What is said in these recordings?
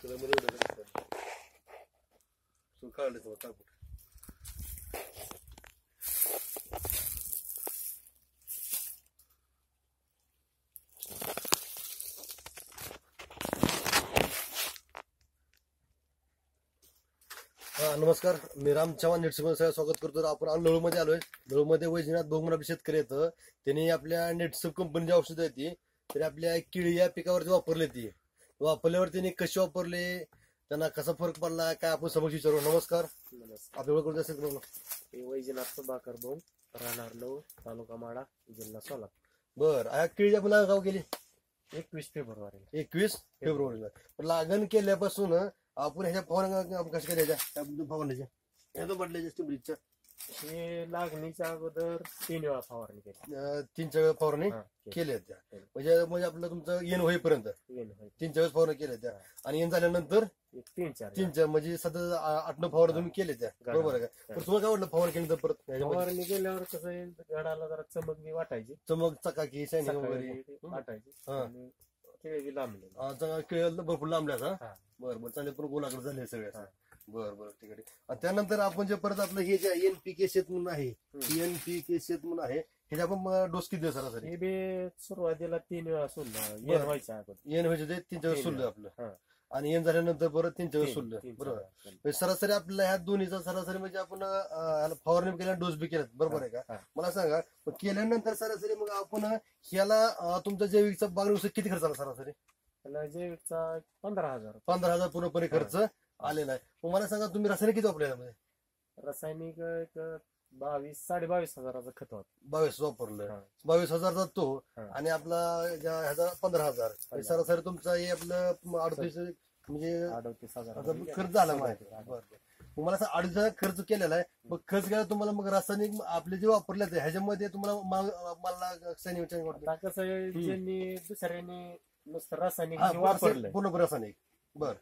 नमस्कार, मी राम चव्हाण नेटसप स्वागत करतो. आपण नळूमध्ये आलोय. नळूमध्ये वैजनाथ बहुमन आपले शेतकरी येतं. त्यांनी आपल्या नेटसप कंपनीची औषधं आहेत ती तरी आपल्या किळी या पिकावरती वापरले. ती वापरल्यावर त्यांनी कशी वापरले, त्यांना कसा फरक पडला, काय आपण समक्ष विचारू. नमस्कार. आपल्या ओळख करून असेल. वैजनाथ सुभाकर बोम, राहणार नऊ, तालुका माडा, जिल्हा सोलापूर. बर, किळी आपण गाव गेली 21 फेब्रुवारी. 21 फेब्रुवारीला लागण केल्यापासून आपण ह्याच्या फवारण्या कशा केल्या, फवारण्याच्या ह्याचं बदलायच्या स्टिबलीच्या हे लागणीच्या अगोदर 3 वेळा फवारणी केली. 3 वेळा फवारणी केल्या त्या. म्हणजे आपलं तुमचं येण होईपर्यंत 3 वेळेस फवारणी केल्या त्या. आणि येण झाल्यानंतर 3 म्हणजे सध्या 8-9 फवारणी तुम्ही केल्या त्या. बरोबर आहे का? पण तुम्हाला काय वाटलं फवारणी केल्यानंतर परत फवारणी केल्यावर कसं झाडाला जरा चमक बी वाटायची, चमक चकाकी शायनिंग वगैरे वाटायची आणि केळी लांबले. केळी भरपूर लांबल्या. बरं चालेल. पण गोलाकार झाले सगळे. बरं ठीक आहे. त्यानंतर आपण जे परत आपलं हे जे NPK शेत म्हणून आहे, NPK शेत म्हणून आहे, हे आपण डोस किती दिवस सरासरी? हे बी सुरुवातीला 3 वेळा सोडलं. येण व्हायचं येण व्हायचं ते 3 वेळेस सोडलं आपलं. आणि येण झाल्यानंतर परत 3 वेळेस सोडलं. बरोबर. सरासरी आपल्याला ह्या दोन्हीचा सरासरी म्हणजे आपण फवारणी केल्या, डोस बी केला. बरोबर आहे का? मला सांगा केल्यानंतर सरासरी मग आपण ह्याला तुमचा जैविकचा बागणीनुसार किती खर्च आला सरासरी? जैविकचा 15,000. 15,000 पूर्णपणे खर्च आलेला आहे. मग मला सांगा तुम्ही रासायनिक किती वापरले? रासायनिक 22,000-22,500 हजाराचं खत होत. 22 वापरलं. 22,000चा तो आणि आपला ह्याचा 15,000. सरासरी तुमचा हे आपलं 38 म्हणजे 38,000 खर्च झाला माहिती. बरं, मला असं 38,000 खर्च केलेला आहे. मग खर्च केला तुम्हाला मग रासायनिक आपले जे वापरले ह्याच्यामध्ये तुम्हाला मला कसं ज्यांनी दुसऱ्याने नुसतं रासायनिक वापरलं पूर्ण रासायनिक. बर,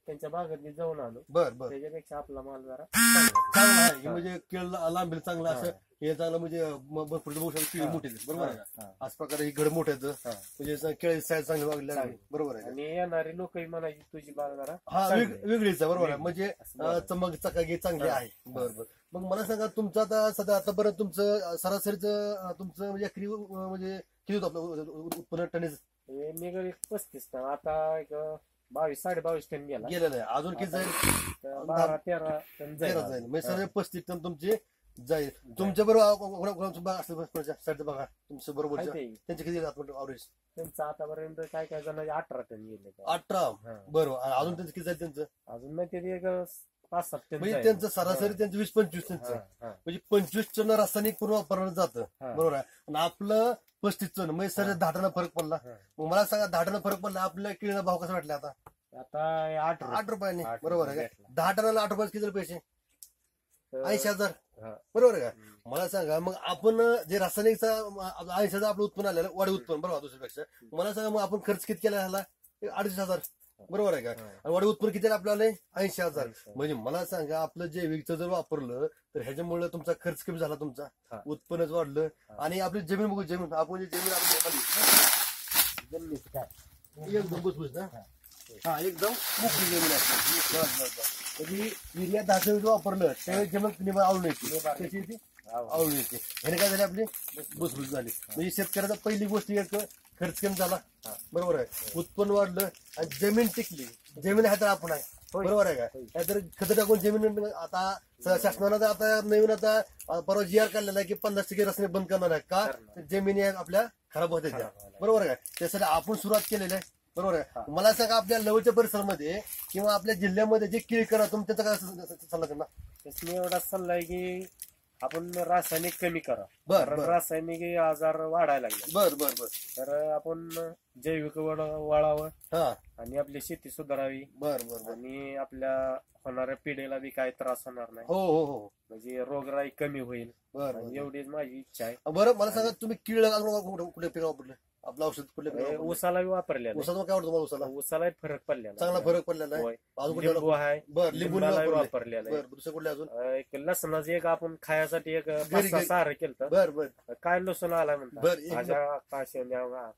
त्यांच्या बागेत जाऊन आलो. बरं त्याच्यापेक्षा आपला माल जरा चांगला आहे. म्हणजे केळ लांबील चांगला असं हे चांगलं म्हणजे भरपूर केळी मोठी. बरोबर आहे का? अशा प्रकारे ही घड मोठे म्हणजे केळी साईज चांगली वागली. बरोबर आहे. आणि येणारे लोकही म्हणायची तुझी बाग जरा वेगळीच आहे. बरोबर आहे. म्हणजे चमक चकाकी चांगली आहे. बरोबर. मग मला सांगा तुमचं आता सध्या आतापर्यंत तुमचं सरासरीचं तुमचं म्हणजे किती होतं आपलं उत्पन्न टनेज? निघाल 35 टन. आता एक 22-22.5 टन गेलेलं आहे. अजून किती जाईल? 12-13 टन जाईल. म्हणजे सगळे 35 टन तुमचे जाईल. तुमच्या बरोबर साईड बघा तुमचं बरोबर त्यांचे किती अवरेज? त्यांचं आतापर्यंत काय जण 18 टन गेले. 18. बरोबर. अजून त्यांचं किती जाईल? त्यांचं अजून नाही ते 5-7 टन. म्हणजे त्यांचं सरासरी त्यांचं 20-25 टनचं म्हणजे 25 टन रासायनिक पूर्ण वापरलं जातं. बरोबर आहे. आणि आपलं 35 टन म्हणजे सर 10 टन फरक पडला. मग मला सांगा 10 टन फरक पडला आपल्या केळीला भाव कसा वाटला? आता 8 रुपयाने. बरोबर आहे का? 10 टनाला 8 रुपयाचे किती पैसे? 80,000. बरोबर आहे का? मला सांगा मग आपण जे रासायनिकचा 80,000 आपलं उत्पन्न आलेलं वाढी उत्पन्न बरोबर दुसऱ्यापेक्षा. मला सांगा मग आपण खर्च किती केला ह्याला? 38,000. बरोबर आहे का? आणि वाढी उत्पन्न किती आपल्याला? 80,000. म्हणजे मला सांगा आपलं जैविकचं जर वापरलं तर ह्याच्यामुळे तुमचा खर्च कमी झाला, तुमचा उत्पन्नच वाढलं. आणि आपली जमीन बघू, जमीन आपण जे जमीन एकदम भुसभुशीत ना, एकदम मोकळी जमीन असते. कधी युरिया 10 वापरलं त्यावेळी जमीन आवडून येते, आवडून येते. ह्याने काय झाले आपली भुसभुस झाली. म्हणजे शेतकऱ्याचा पहिली गोष्ट एक खर्च कमी झाला. बरोबर आहे. उत्पन्न वाढलं आणि जमीन टिकली. जमीन ह्या तर आपण आहे. बरोबर आहे का? तर खत टाकून जमीन आता शासनानं आता नवीन आता परवा GR काढलेला आहे की 50% रस्ते बंद करणार आहे. का? जमिनी आपल्या खराब होते त्या. बरोबर आहे का? त्यासाठी आपण सुरुवात केलेली आहे. बरोबर आहे. मला सांगा आपल्या लवच्या परिसरामध्ये किंवा आपल्या जिल्ह्यामध्ये जे केळी करा तुम्ही त्याचा काय सल्ला त्यांना? त्याने एवढा सल्ला आहे की आपण रासायनिक कमी करा. बरं. रासायनिक आजार वाढायला लागले. बरं. तर आपण जैविक वळावं आणि आपली शेती सुधारावी. बरं. आणि आपल्या होणाऱ्या पिढीला बी काही त्रास होणार नाही. हो. म्हणजे रोगराई कमी होईल. बरं. एवढीच माझी इच्छा आहे. बरं, मला सांगा तुम्ही कीड कुठे पिका वापरले? आपलं औषध कुठले? ऊसाला वापरलेलं. ऊसाला काय वाटतं तुम्हाला? ऊसाला फरक पडलेला, चांगला फरक पडलेला आहे. अजून लिंबू आहे. बरं, लिंबूला वापरलेला आहे. दुसरं कुठले अजून? एक लसणाचं एक आपण खायासाठी एक 5-6 सारं केलं. बरं. काय लसूण आला म्हणतात.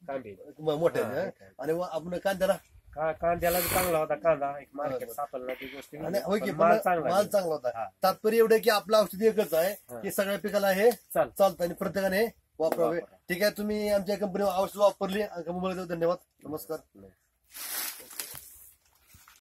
कांबे मोठे. आणि आपण कांद्याला कांद्याला बी चांगला होता कांदा एक मार्केट बरोबर. सापडला ती गोष्ट आणि होय की माल माल चांगला चांगला होता. हा. तात्पर्य एवढं की आपलं औषध एकच आहे की सगळ्या पिकाला हे चाल चालतं आणि प्रत्येकाने हे वापरावे. वापरा. ठीक आहे, तुम्ही आमच्या कंपनीवर औषध वापरली. धन्यवाद. नमस्कार.